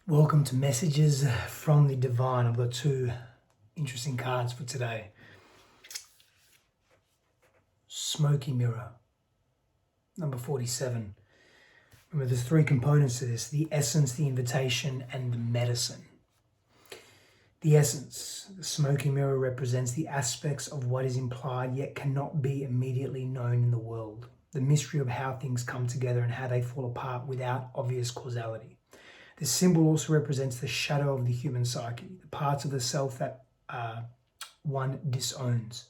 Welcome to Messages from the Divine. I've got two interesting cards for today. Smoky Mirror, number 47. Remember, there's three components to this: the essence, the invitation, and the medicine. The essence, the smoky mirror, represents the aspects of what is implied yet cannot be immediately known in the world. The mystery of how things come together and how they fall apart without obvious causality. This symbol also represents the shadow of the human psyche, the parts of the self that one disowns.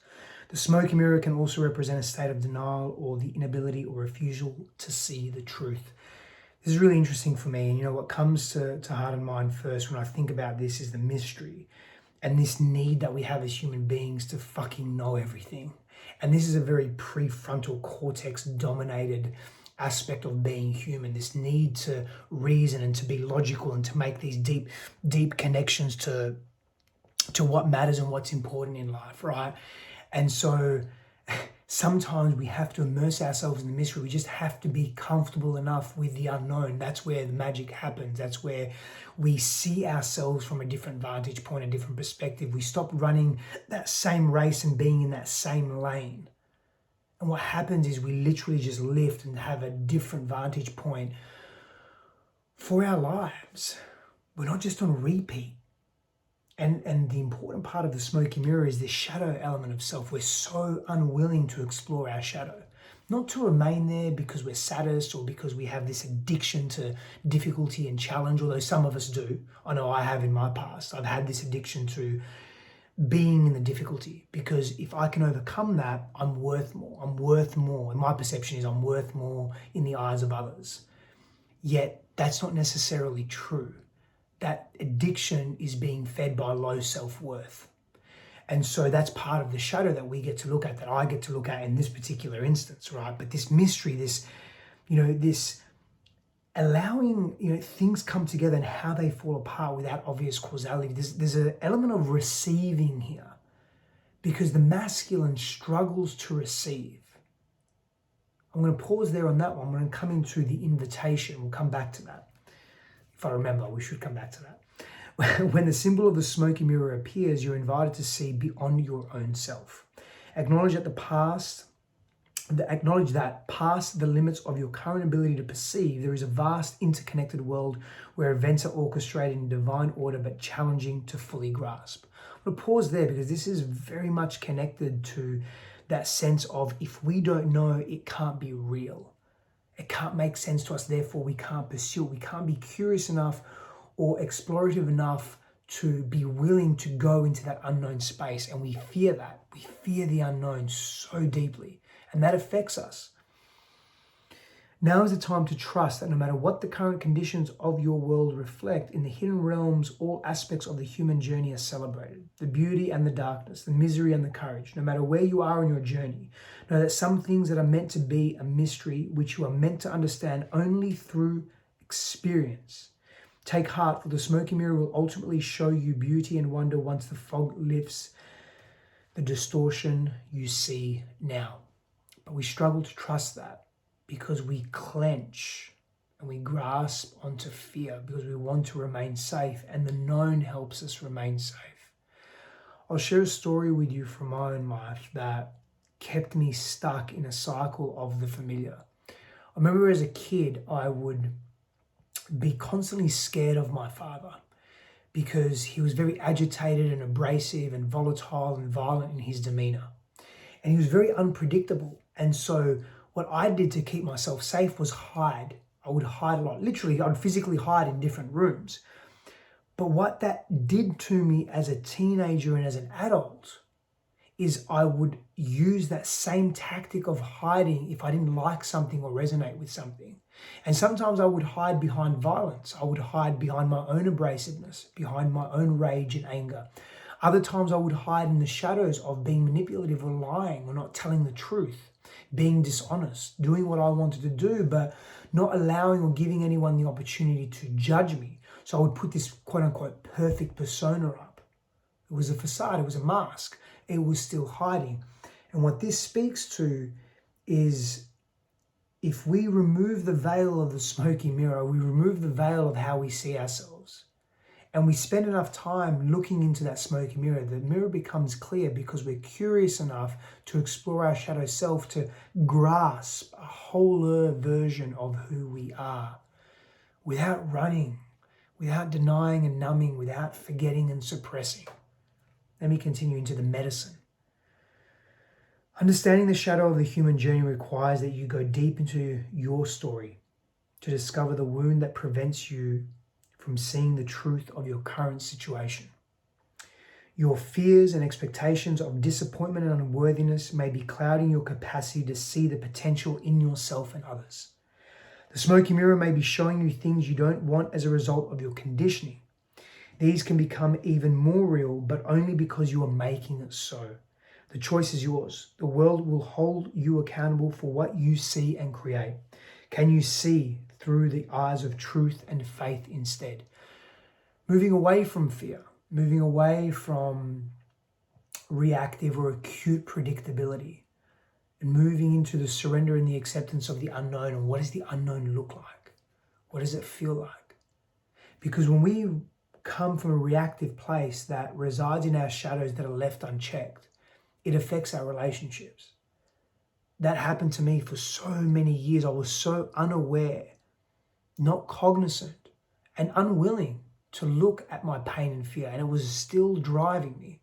The smoky mirror can also represent a state of denial or the inability or refusal to see the truth. This is really interesting for me, and you know what comes to heart and mind first when I think about this is the mystery and this need that we have as human beings to fucking know everything. And this is a very prefrontal cortex dominated aspect of being human, this need to reason and to be logical and to make these deep connections to what matters and what's important in life, right? And so sometimes we have to immerse ourselves in the mystery. We just have to be comfortable enough with the unknown. That's where the magic happens. That's where we see ourselves from a different vantage point, a different perspective. We stop running that same race and being in that same lane. And what happens is we literally just lift and have a different vantage point for our lives. We're not just on repeat. And the important part of the smoky mirror is this shadow element of self. We're so unwilling to explore our shadow. Not to remain there because we're saddest or because we have this addiction to difficulty and challenge, although some of us do. I know I have in my past. I've had this addiction to being in the difficulty, because if I can overcome that, I'm worth more. I'm worth more. And my perception is I'm worth more in the eyes of others. Yet that's not necessarily true. That addiction is being fed by low self-worth. And so that's part of the shadow that we get to look at, that I get to look at in this particular instance, right? But this mystery, this allowing things come together and how they fall apart without obvious causality. There's an element of receiving here, because the masculine struggles to receive. I'm going to pause there on that one. I'm going to come into the invitation. We'll come back to that. If I remember, we should come back to that. When the symbol of the smoky mirror appears, you're invited to see beyond your own self. Acknowledge that past the limits of your current ability to perceive, there is a vast interconnected world where events are orchestrated in divine order but challenging to fully grasp. I'm going to pause there because this is very much connected to that sense of, if we don't know, it can't be real. It can't make sense to us, therefore we can't pursue it. We can't be curious enough or explorative enough to be willing to go into that unknown space. And we fear that. We fear the unknown so deeply. And that affects us. Now is the time to trust that no matter what the current conditions of your world reflect, in the hidden realms, all aspects of the human journey are celebrated. The beauty and the darkness, the misery and the courage. No matter where you are in your journey, know that some things that are meant to be a mystery, which you are meant to understand only through experience. Take heart, for the smoky mirror will ultimately show you beauty and wonder once the fog lifts the distortion you see now. But we struggle to trust that because we clench and we grasp onto fear because we want to remain safe, and the known helps us remain safe. I'll share a story with you from my own life that kept me stuck in a cycle of the familiar. I remember as a kid, I would be constantly scared of my father because he was very agitated and abrasive and volatile and violent in his demeanor. And he was very unpredictable. And so what I did to keep myself safe was hide. I would hide a lot. Literally, I'd physically hide in different rooms. But what that did to me as a teenager and as an adult is I would use that same tactic of hiding if I didn't like something or resonate with something. And sometimes I would hide behind violence. I would hide behind my own abrasiveness, behind my own rage and anger. Other times I would hide in the shadows of being manipulative or lying or not telling the truth, being dishonest, doing what I wanted to do, but not allowing or giving anyone the opportunity to judge me. So I would put this quote unquote perfect persona up. It was a facade, it was a mask. It was still hiding. And what this speaks to is if we remove the veil of the smoky mirror, we remove the veil of how we see ourselves, and we spend enough time looking into that smoky mirror, the mirror becomes clear because we're curious enough to explore our shadow self, to grasp a wholer version of who we are without running, without denying and numbing, without forgetting and suppressing. Let me continue into the medicine. Understanding the shadow of the human journey requires that you go deep into your story to discover the wound that prevents you from seeing the truth of your current situation. Your fears and expectations of disappointment and unworthiness may be clouding your capacity to see the potential in yourself and others. The smoky mirror may be showing you things you don't want as a result of your conditioning. These can become even more real, but only because you are making it so. The choice is yours. The world will hold you accountable for what you see and create. Can you see through the eyes of truth and faith instead? Moving away from fear, moving away from reactive or acute predictability, and moving into the surrender and the acceptance of the unknown. And what does the unknown look like? What does it feel like? Because when we come from a reactive place that resides in our shadows that are left unchecked, it affects our relationships. That happened to me for so many years. I was so unaware, not cognizant, and unwilling to look at my pain and fear. And it was still driving me.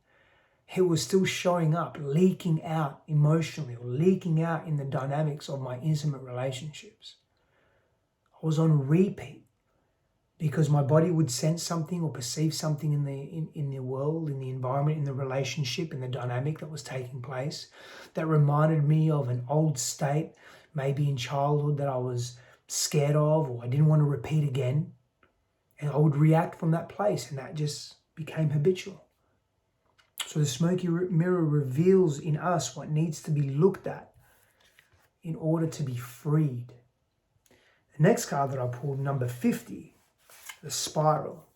It was still showing up, leaking out emotionally, or leaking out in the dynamics of my intimate relationships. I was on repeat because my body would sense something or perceive something in the world, in the environment, in the relationship, in the dynamic that was taking place that reminded me of an old state, maybe in childhood, that I was scared of or I didn't want to repeat again. And I would react from that place, and that just became habitual. So the smoky mirror reveals in us what needs to be looked at in order to be freed. The next card that I pulled, number 50, the spiral.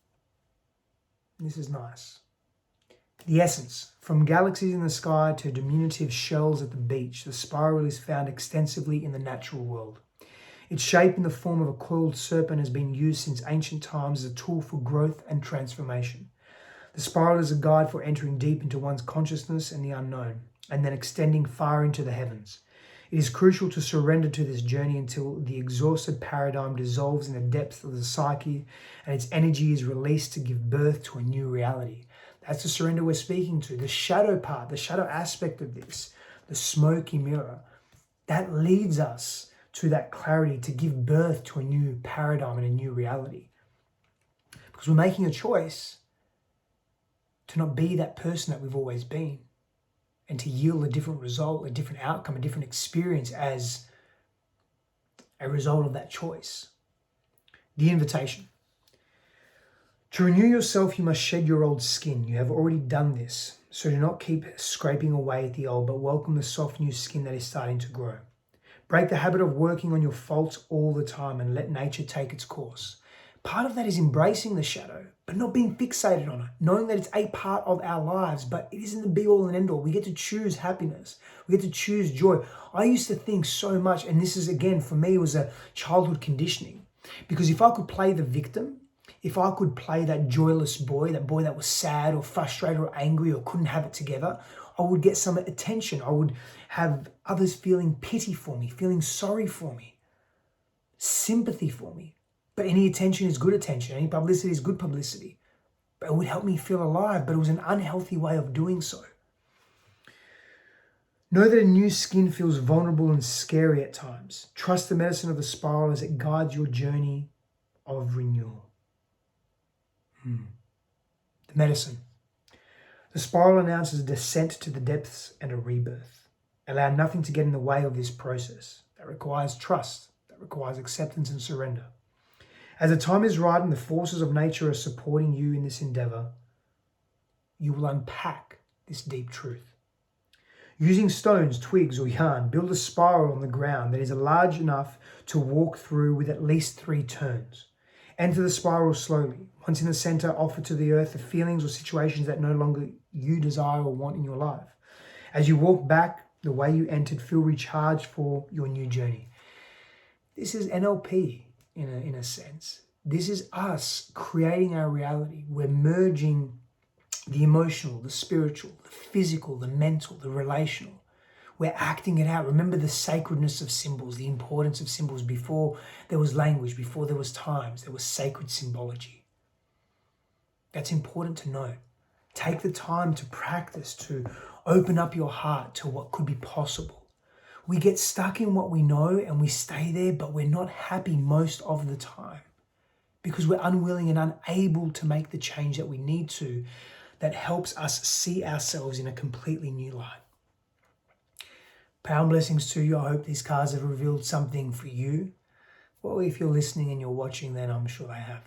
This is nice. The essence. From galaxies in the sky to diminutive shells at the beach, the spiral is found extensively in the natural world. Its shape in the form of a coiled serpent has been used since ancient times as a tool for growth and transformation. The spiral is a guide for entering deep into one's consciousness and the unknown, and then extending far into the heavens. It is crucial to surrender to this journey until the exhausted paradigm dissolves in the depths of the psyche and its energy is released to give birth to a new reality. That's the surrender we're speaking to. The shadow part, the shadow aspect of this, the smoky mirror, that leads us to that clarity to give birth to a new paradigm and a new reality. Because we're making a choice to not be that person that we've always been, and to yield a different result, a different outcome, a different experience as a result of that choice. The invitation. To renew yourself, you must shed your old skin. You have already done this, so do not keep scraping away at the old, but welcome the soft new skin that is starting to grow. Break the habit of working on your faults all the time and let nature take its course. Part of that is embracing the shadow, but not being fixated on it, knowing that it's a part of our lives, but it isn't the be-all and end-all. We get to choose happiness. We get to choose joy. I used to think so much, and this is, again, for me, was a childhood conditioning. Because if I could play the victim, if I could play that joyless boy, that boy that was sad or frustrated or angry or couldn't have it together, I would get some attention. I would have others feeling pity for me, feeling sorry for me, sympathy for me. But any attention is good attention. Any publicity is good publicity. But it would help me feel alive, but it was an unhealthy way of doing so. Know that a new skin feels vulnerable and scary at times. Trust the medicine of the spiral as it guides your journey of renewal. The medicine. The spiral announces a descent to the depths and a rebirth. Allow nothing to get in the way of this process. That requires trust. That requires acceptance and surrender. As the time is right and the forces of nature are supporting you in this endeavor, you will unpack this deep truth. Using stones, twigs, or yarn, build a spiral on the ground that is large enough to walk through with at least 3 turns. Enter the spiral slowly. Once in the center, offer to the earth the feelings or situations that no longer you desire or want in your life. As you walk back the way you entered, feel recharged for your new journey. This is NLP in a sense. This is us creating our reality. We're merging the emotional, the spiritual, the physical, the mental, the relational. We're acting it out. Remember the sacredness of symbols, the importance of symbols. Before there was language, before there was times, there was sacred symbology. That's important to know. Take the time to practice, to open up your heart to what could be possible. We get stuck in what we know and we stay there, but we're not happy most of the time because we're unwilling and unable to make the change that we need to, that helps us see ourselves in a completely new light. Power and blessings to you. I hope these cards have revealed something for you. Well, if you're listening and you're watching, then I'm sure they have.